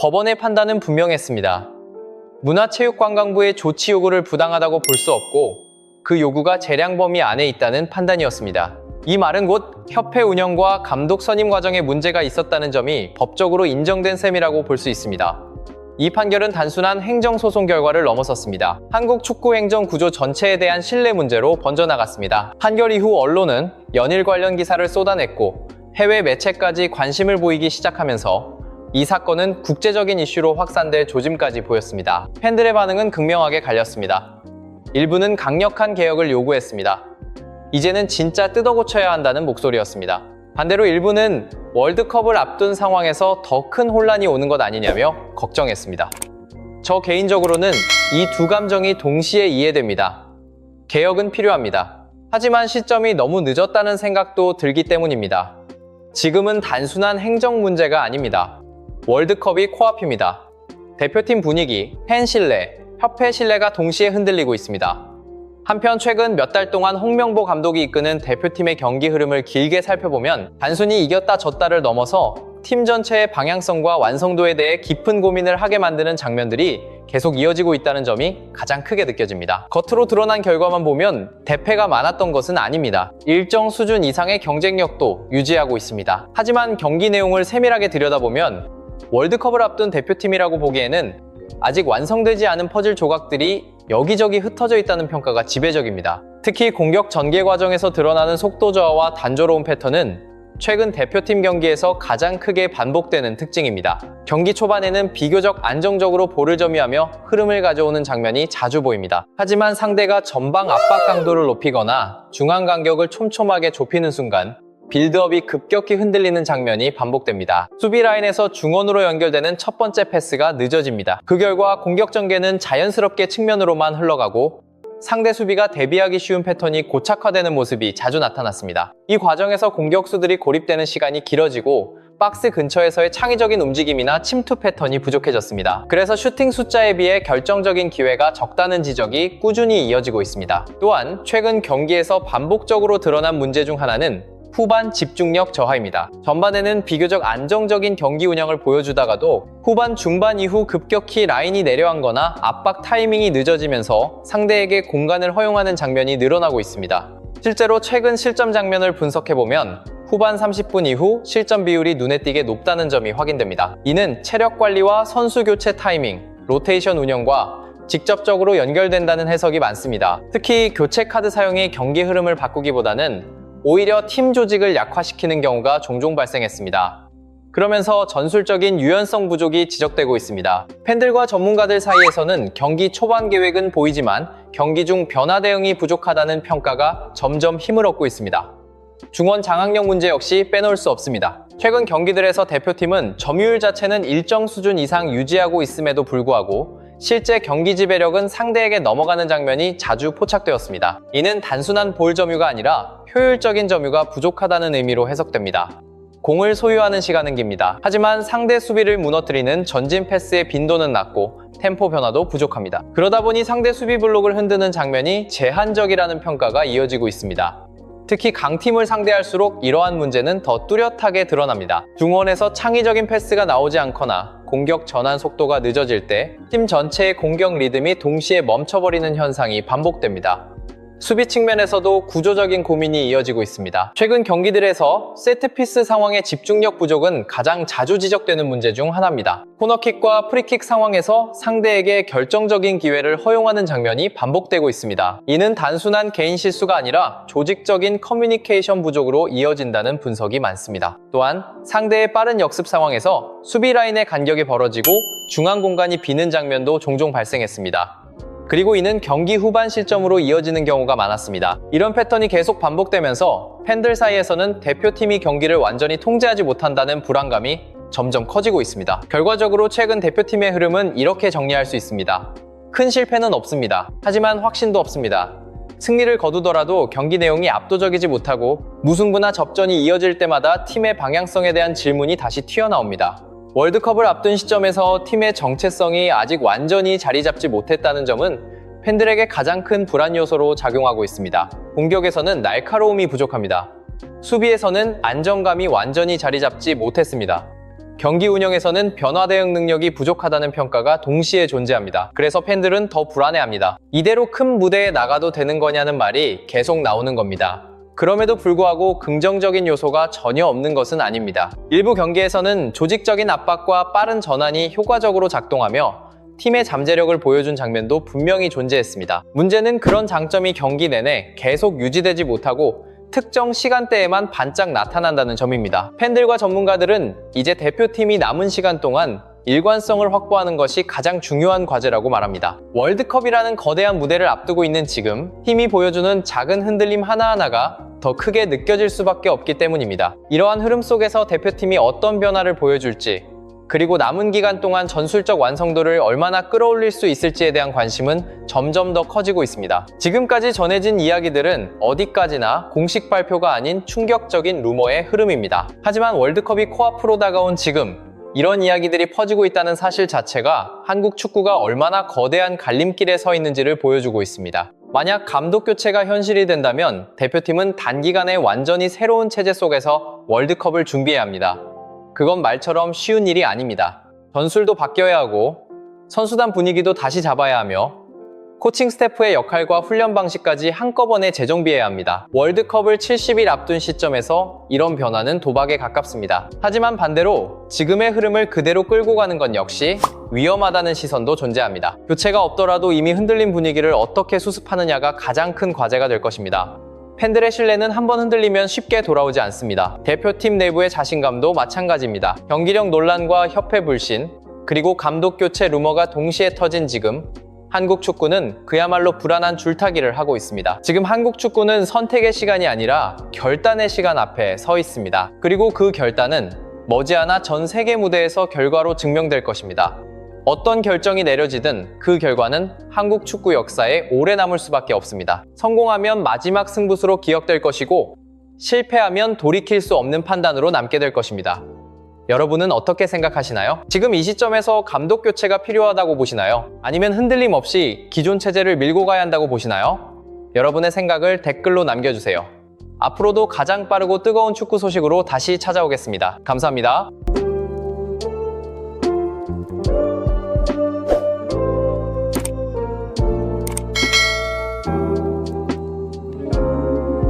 법원의 판단은 분명했습니다. 문화체육관광부의 조치 요구를 부당하다고 볼 수 없고 그 요구가 재량 범위 안에 있다는 판단이었습니다. 이 말은 곧 협회 운영과 감독 선임 과정에 문제가 있었다는 점이 법적으로 인정된 셈이라고 볼 수 있습니다. 이 판결은 단순한 행정소송 결과를 넘어섰습니다. 한국 축구 행정 구조 전체에 대한 신뢰 문제로 번져나갔습니다. 판결 이후 언론은 연일 관련 기사를 쏟아냈고 해외 매체까지 관심을 보이기 시작하면서 이 사건은 국제적인 이슈로 확산될 조짐까지 보였습니다. 팬들의 반응은 극명하게 갈렸습니다. 일부는 강력한 개혁을 요구했습니다. 이제는 진짜 뜯어고쳐야 한다는 목소리였습니다. 반대로 일부는 월드컵을 앞둔 상황에서 더 큰 혼란이 오는 것 아니냐며 걱정했습니다. 저 개인적으로는 이 두 감정이 동시에 이해됩니다. 개혁은 필요합니다. 하지만 시점이 너무 늦었다는 생각도 들기 때문입니다. 지금은 단순한 행정 문제가 아닙니다. 월드컵이 코앞입니다. 대표팀 분위기, 팬 신뢰, 협회 신뢰가 동시에 흔들리고 있습니다. 한편 최근 몇 달 동안 홍명보 감독이 이끄는 대표팀의 경기 흐름을 길게 살펴보면 단순히 이겼다 졌다를 넘어서 팀 전체의 방향성과 완성도에 대해 깊은 고민을 하게 만드는 장면들이 계속 이어지고 있다는 점이 가장 크게 느껴집니다. 겉으로 드러난 결과만 보면 대패가 많았던 것은 아닙니다. 일정 수준 이상의 경쟁력도 유지하고 있습니다. 하지만 경기 내용을 세밀하게 들여다보면 월드컵을 앞둔 대표팀이라고 보기에는 아직 완성되지 않은 퍼즐 조각들이 여기저기 흩어져 있다는 평가가 지배적입니다. 특히 공격 전개 과정에서 드러나는 속도 저하와 단조로운 패턴은 최근 대표팀 경기에서 가장 크게 반복되는 특징입니다. 경기 초반에는 비교적 안정적으로 볼을 점유하며 흐름을 가져오는 장면이 자주 보입니다. 하지만 상대가 전방 압박 강도를 높이거나 중앙 간격을 촘촘하게 좁히는 순간 빌드업이 급격히 흔들리는 장면이 반복됩니다. 수비 라인에서 중원으로 연결되는 첫 번째 패스가 늦어집니다. 그 결과 공격 전개는 자연스럽게 측면으로만 흘러가고 상대 수비가 대비하기 쉬운 패턴이 고착화되는 모습이 자주 나타났습니다. 이 과정에서 공격수들이 고립되는 시간이 길어지고 박스 근처에서의 창의적인 움직임이나 침투 패턴이 부족해졌습니다. 그래서 슈팅 숫자에 비해 결정적인 기회가 적다는 지적이 꾸준히 이어지고 있습니다. 또한 최근 경기에서 반복적으로 드러난 문제 중 하나는 후반 집중력 저하입니다. 전반에는 비교적 안정적인 경기 운영을 보여주다가도 후반 중반 이후 급격히 라인이 내려앉거나 압박 타이밍이 늦어지면서 상대에게 공간을 허용하는 장면이 늘어나고 있습니다. 실제로 최근 실점 장면을 분석해보면 후반 30분 이후 실점 비율이 눈에 띄게 높다는 점이 확인됩니다. 이는 체력 관리와 선수 교체 타이밍, 로테이션 운영과 직접적으로 연결된다는 해석이 많습니다. 특히 교체 카드 사용이 경기 흐름을 바꾸기보다는 오히려 팀 조직을 약화시키는 경우가 종종 발생했습니다. 그러면서 전술적인 유연성 부족이 지적되고 있습니다. 팬들과 전문가들 사이에서는 경기 초반 계획은 보이지만 경기 중 변화 대응이 부족하다는 평가가 점점 힘을 얻고 있습니다. 중원 장악력 문제 역시 빼놓을 수 없습니다. 최근 경기들에서 대표팀은 점유율 자체는 일정 수준 이상 유지하고 있음에도 불구하고 실제 경기 지배력은 상대에게 넘어가는 장면이 자주 포착되었습니다. 이는 단순한 볼 점유가 아니라 효율적인 점유가 부족하다는 의미로 해석됩니다. 공을 소유하는 시간은 깁니다. 하지만 상대 수비를 무너뜨리는 전진 패스의 빈도는 낮고 템포 변화도 부족합니다. 그러다 보니 상대 수비 블록을 흔드는 장면이 제한적이라는 평가가 이어지고 있습니다. 특히 강팀을 상대할수록 이러한 문제는 더 뚜렷하게 드러납니다. 중원에서 창의적인 패스가 나오지 않거나 공격 전환 속도가 늦어질 때 팀 전체의 공격 리듬이 동시에 멈춰버리는 현상이 반복됩니다. 수비 측면에서도 구조적인 고민이 이어지고 있습니다. 최근 경기들에서 세트피스 상황의 집중력 부족은 가장 자주 지적되는 문제 중 하나입니다. 코너킥과 프리킥 상황에서 상대에게 결정적인 기회를 허용하는 장면이 반복되고 있습니다. 이는 단순한 개인 실수가 아니라 조직적인 커뮤니케이션 부족으로 이어진다는 분석이 많습니다. 또한 상대의 빠른 역습 상황에서 수비 라인의 간격이 벌어지고 중앙 공간이 비는 장면도 종종 발생했습니다. 그리고 이는 경기 후반 실점으로 이어지는 경우가 많았습니다. 이런 패턴이 계속 반복되면서 팬들 사이에서는 대표팀이 경기를 완전히 통제하지 못한다는 불안감이 점점 커지고 있습니다. 결과적으로 최근 대표팀의 흐름은 이렇게 정리할 수 있습니다. 큰 실패는 없습니다. 하지만 확신도 없습니다. 승리를 거두더라도 경기 내용이 압도적이지 못하고 무승부나 접전이 이어질 때마다 팀의 방향성에 대한 질문이 다시 튀어나옵니다. 월드컵을 앞둔 시점에서 팀의 정체성이 아직 완전히 자리 잡지 못했다는 점은 팬들에게 가장 큰 불안 요소로 작용하고 있습니다. 공격에서는 날카로움이 부족합니다. 수비에서는 안정감이 완전히 자리 잡지 못했습니다. 경기 운영에서는 변화 대응 능력이 부족하다는 평가가 동시에 존재합니다. 그래서 팬들은 더 불안해합니다. 이대로 큰 무대에 나가도 되는 거냐는 말이 계속 나오는 겁니다. 그럼에도 불구하고 긍정적인 요소가 전혀 없는 것은 아닙니다. 일부 경기에서는 조직적인 압박과 빠른 전환이 효과적으로 작동하며 팀의 잠재력을 보여준 장면도 분명히 존재했습니다. 문제는 그런 장점이 경기 내내 계속 유지되지 못하고 특정 시간대에만 반짝 나타난다는 점입니다. 팬들과 전문가들은 이제 대표팀이 남은 시간 동안 일관성을 확보하는 것이 가장 중요한 과제라고 말합니다. 월드컵이라는 거대한 무대를 앞두고 있는 지금 팀이 보여주는 작은 흔들림 하나하나가 더 크게 느껴질 수밖에 없기 때문입니다. 이러한 흐름 속에서 대표팀이 어떤 변화를 보여줄지, 그리고 남은 기간 동안 전술적 완성도를 얼마나 끌어올릴 수 있을지에 대한 관심은 점점 더 커지고 있습니다. 지금까지 전해진 이야기들은 어디까지나 공식 발표가 아닌 충격적인 루머의 흐름입니다. 하지만 월드컵이 코앞으로 다가온 지금 이런 이야기들이 퍼지고 있다는 사실 자체가 한국 축구가 얼마나 거대한 갈림길에 서 있는지를 보여주고 있습니다. 만약 감독 교체가 현실이 된다면 대표팀은 단기간에 완전히 새로운 체제 속에서 월드컵을 준비해야 합니다. 그건 말처럼 쉬운 일이 아닙니다. 전술도 바뀌어야 하고 선수단 분위기도 다시 잡아야 하며 코칭 스태프의 역할과 훈련 방식까지 한꺼번에 재정비해야 합니다. 월드컵을 70일 앞둔 시점에서 이런 변화는 도박에 가깝습니다. 하지만 반대로 지금의 흐름을 그대로 끌고 가는 건 역시 위험하다는 시선도 존재합니다. 교체가 없더라도 이미 흔들린 분위기를 어떻게 수습하느냐가 가장 큰 과제가 될 것입니다. 팬들의 신뢰는 한번 흔들리면 쉽게 돌아오지 않습니다. 대표팀 내부의 자신감도 마찬가지입니다. 경기력 논란과 협회 불신, 그리고 감독 교체 루머가 동시에 터진 지금 한국 축구는 그야말로 불안한 줄타기를 하고 있습니다. 지금 한국 축구는 선택의 시간이 아니라 결단의 시간 앞에 서 있습니다. 그리고 그 결단은 머지않아 전 세계 무대에서 결과로 증명될 것입니다. 어떤 결정이 내려지든 그 결과는 한국 축구 역사에 오래 남을 수밖에 없습니다. 성공하면 마지막 승부수로 기억될 것이고 실패하면 돌이킬 수 없는 판단으로 남게 될 것입니다. 여러분은 어떻게 생각하시나요? 지금 이 시점에서 감독 교체가 필요하다고 보시나요? 아니면 흔들림 없이 기존 체제를 밀고 가야 한다고 보시나요? 여러분의 생각을 댓글로 남겨주세요. 앞으로도 가장 빠르고 뜨거운 축구 소식으로 다시 찾아오겠습니다. 감사합니다.